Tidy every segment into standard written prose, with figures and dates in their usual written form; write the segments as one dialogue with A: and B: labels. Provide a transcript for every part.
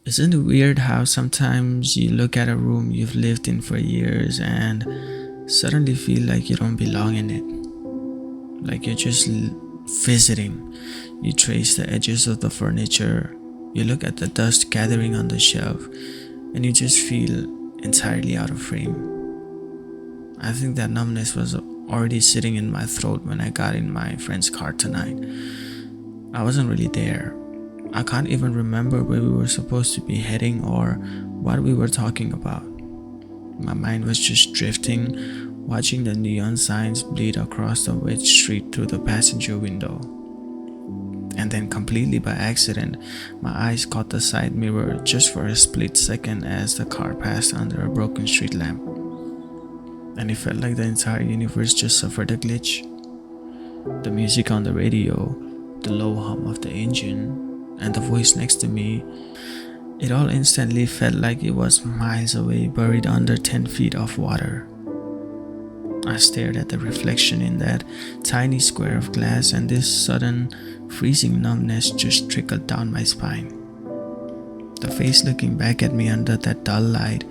A: Isn't it weird how sometimes you look at a room you've lived in for years and suddenly feel like you don't belong in it? Like you're just visiting. You trace the edges of the furniture, you look at the dust gathering on the shelf, and you just feel entirely out of frame. I think that numbness was already sitting in my throat when I got in my friend's car tonight. I wasn't really there. I can't even remember where we were supposed to be heading or what we were talking about. My mind was just drifting, watching the neon signs bleed across the wet street through the passenger window. And then, completely by accident, my eyes caught the side mirror just for a split second as the car passed under a broken street lamp. And it felt like the entire universe just suffered a glitch. The music on the radio, the low hum of the engine, and the voice next to me, it all instantly felt like it was miles away, buried under 10 feet of water. I stared at the reflection in that tiny square of glass, and this sudden, freezing numbness just trickled down my spine. The face looking back at me under that dull light,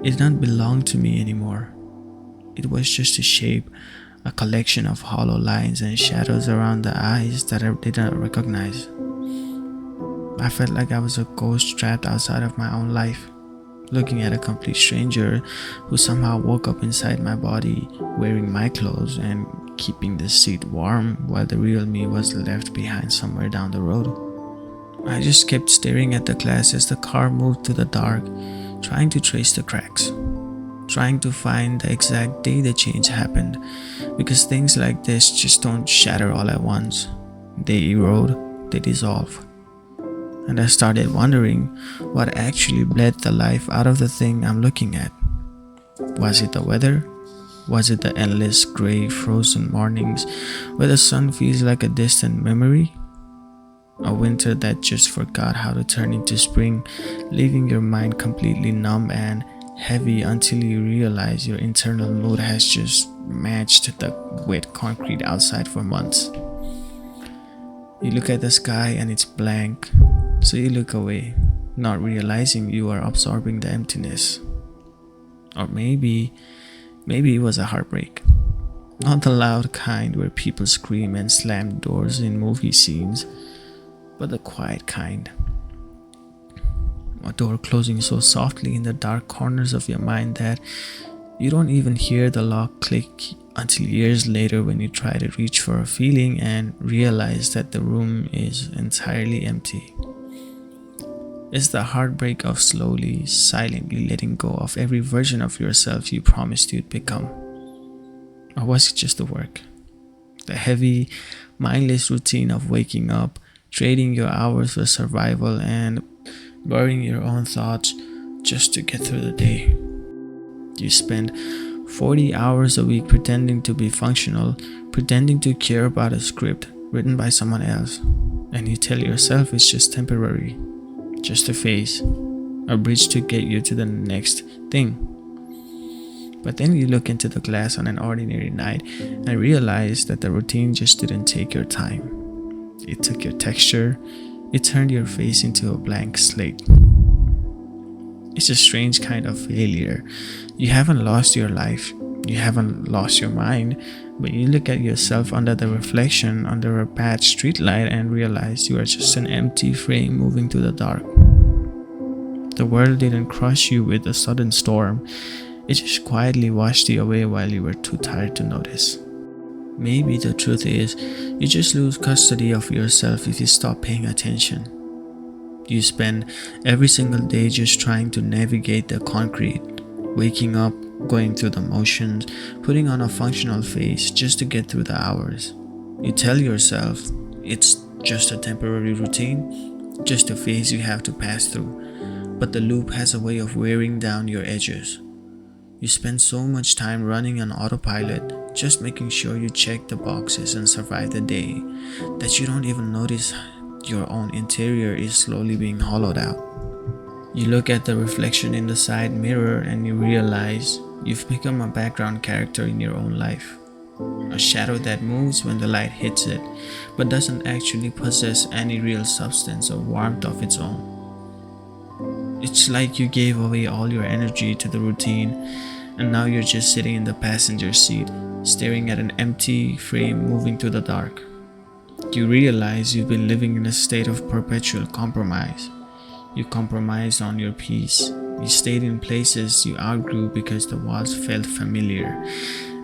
A: it did not belong to me anymore. It was just a shape, a collection of hollow lines and shadows around the eyes that I did not recognize. I felt like I was a ghost trapped outside of my own life, looking at a complete stranger who somehow woke up inside my body, wearing my clothes and keeping the seat warm while the real me was left behind somewhere down the road. I just kept staring at the glass as the car moved through the dark, trying to trace the cracks, trying to find the exact day the change happened, because things like this just don't shatter all at once. They erode, they dissolve. And I started wondering what actually bled the life out of the thing I'm looking at. Was it the weather? Was it the endless gray frozen mornings where the sun feels like a distant memory? A winter that just forgot how to turn into spring, leaving your mind completely numb and heavy until you realize your internal mood has just matched the wet concrete outside for months. You look at the sky and it's blank, so you look away, not realizing you are absorbing the emptiness. Or maybe it was a heartbreak. Not the loud kind where people scream and slam doors in movie scenes, but the quiet kind. A door closing so softly in the dark corners of your mind that you don't even hear the lock click until years later when you try to reach for a feeling and realize that the room is entirely empty. It's the heartbreak of slowly, silently letting go of every version of yourself you promised you'd become. Or was it just the work? The heavy, mindless routine of waking up, trading your hours for survival, and burying your own thoughts just to get through the day. You spend 40 hours a week pretending to be functional, pretending to care about a script written by someone else, and you tell yourself it's just temporary, just a phase, a bridge to get you to the next thing. But then you look into the glass on an ordinary night and realize that the routine just didn't take your time. It took your texture, it turned your face into a blank slate. It's a strange kind of failure. You haven't lost your life, you haven't lost your mind, but you look at yourself under the reflection under a bad streetlight and realize you are just an empty frame moving through the dark. The world didn't crush you with a sudden storm, it just quietly washed you away while you were too tired to notice. Maybe the truth is, you just lose custody of yourself if you stop paying attention. You spend every single day just trying to navigate the concrete, waking up, going through the motions, putting on a functional face just to get through the hours. You tell yourself it's just a temporary routine, just a phase you have to pass through, but the loop has a way of wearing down your edges. You spend so much time running on autopilot, just making sure you check the boxes and survive the day, that you don't even notice your own interior is slowly being hollowed out. You look at the reflection in the side mirror and you realize you've become a background character in your own life. A shadow that moves when the light hits it, but doesn't actually possess any real substance or warmth of its own. It's like you gave away all your energy to the routine, and now you're just sitting in the passenger seat, staring at an empty frame moving through the dark. You realize you've been living in a state of perpetual compromise. You compromised on your peace. You stayed in places you outgrew because the walls felt familiar,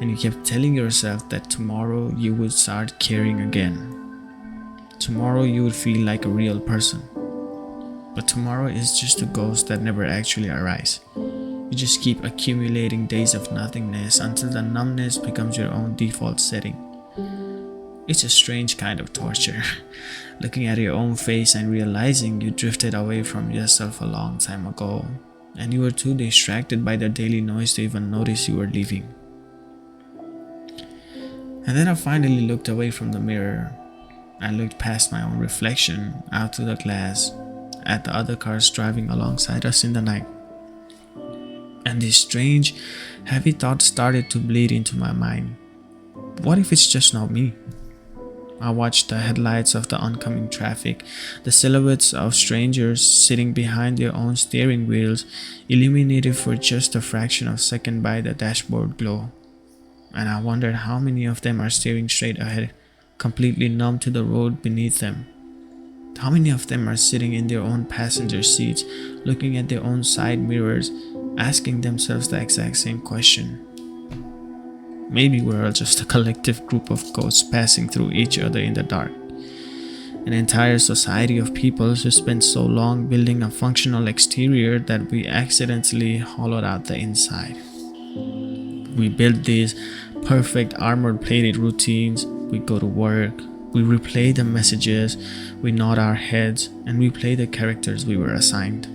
A: and you kept telling yourself that tomorrow you would start caring again. Tomorrow you would feel like a real person. But tomorrow is just a ghost that never actually arrives. You just keep accumulating days of nothingness until the numbness becomes your own default setting. It's a strange kind of torture, looking at your own face and realizing you drifted away from yourself a long time ago, and you were too distracted by the daily noise to even notice you were leaving. And then I finally looked away from the mirror. I looked past my own reflection out through the glass at the other cars driving alongside us in the night. And this strange, heavy thought started to bleed into my mind. What if it's just not me? I watched the headlights of the oncoming traffic, the silhouettes of strangers sitting behind their own steering wheels, illuminated for just a fraction of a second by the dashboard glow. And I wondered how many of them are staring straight ahead, completely numb to the road beneath them. How many of them are sitting in their own passenger seats, looking at their own side mirrors, asking themselves the exact same question? Maybe we're all just a collective group of ghosts passing through each other in the dark. An entire society of people who spent so long building a functional exterior that we accidentally hollowed out the inside. We built these perfect armor plated routines. We go to work, we replay the messages, we nod our heads, and we play the characters we were assigned.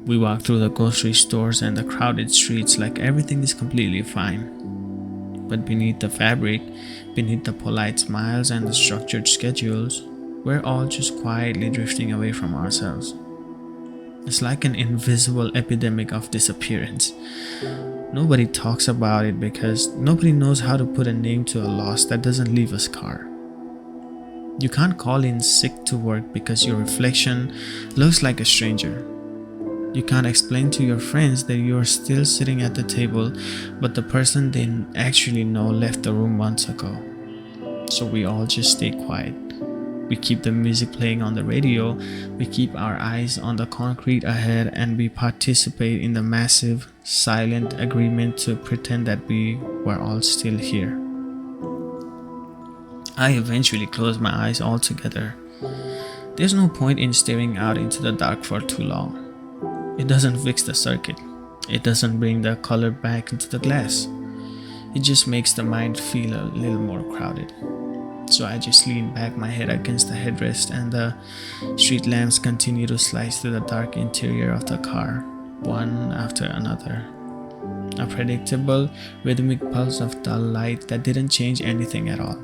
A: We walk through the grocery stores and the crowded streets like everything is completely fine. But beneath the fabric, beneath the polite smiles and the structured schedules, we're all just quietly drifting away from ourselves. It's like an invisible epidemic of disappearance. Nobody talks about it because nobody knows how to put a name to a loss that doesn't leave a scar. You can't call in sick to work because your reflection looks like a stranger. You can't explain to your friends that you are still sitting at the table, but the person they actually know left the room months ago. So we all just stay quiet. We keep the music playing on the radio, we keep our eyes on the concrete ahead, and we participate in the massive, silent agreement to pretend that we were all still here. I eventually closed my eyes altogether. There's no point in staring out into the dark for too long. It doesn't fix the circuit. It doesn't bring the color back into the glass. It just makes the mind feel a little more crowded. So I just lean back my head against the headrest, and the street lamps continue to slice through the dark interior of the car, one after another. A predictable, rhythmic pulse of dull light that didn't change anything at all.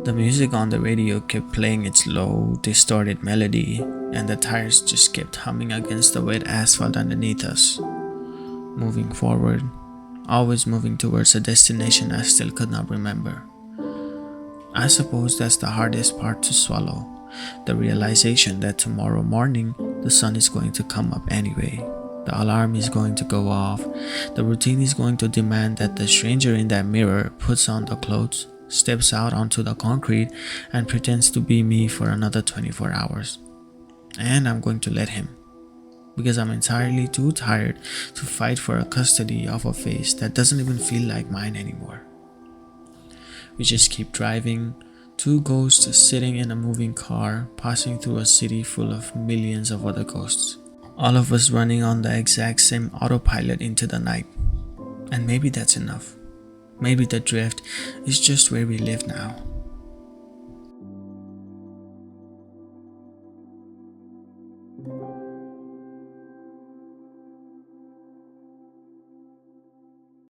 A: The music on the radio kept playing its low, distorted melody, and the tires just kept humming against the wet asphalt underneath us. Moving forward, always moving towards a destination I still could not remember. I suppose that's the hardest part to swallow, the realization that tomorrow morning the sun is going to come up anyway. The alarm is going to go off. The routine is going to demand that the stranger in that mirror puts on the clothes, steps out onto the concrete, and pretends to be me for another 24 hours. And I'm going to let him, because I'm entirely too tired to fight for a custody of a face that doesn't even feel like mine anymore. We just keep driving, two ghosts sitting in a moving car, passing through a city full of millions of other ghosts. All of us running on the exact same autopilot into the night. And maybe that's enough. Maybe the drift is just where we live now.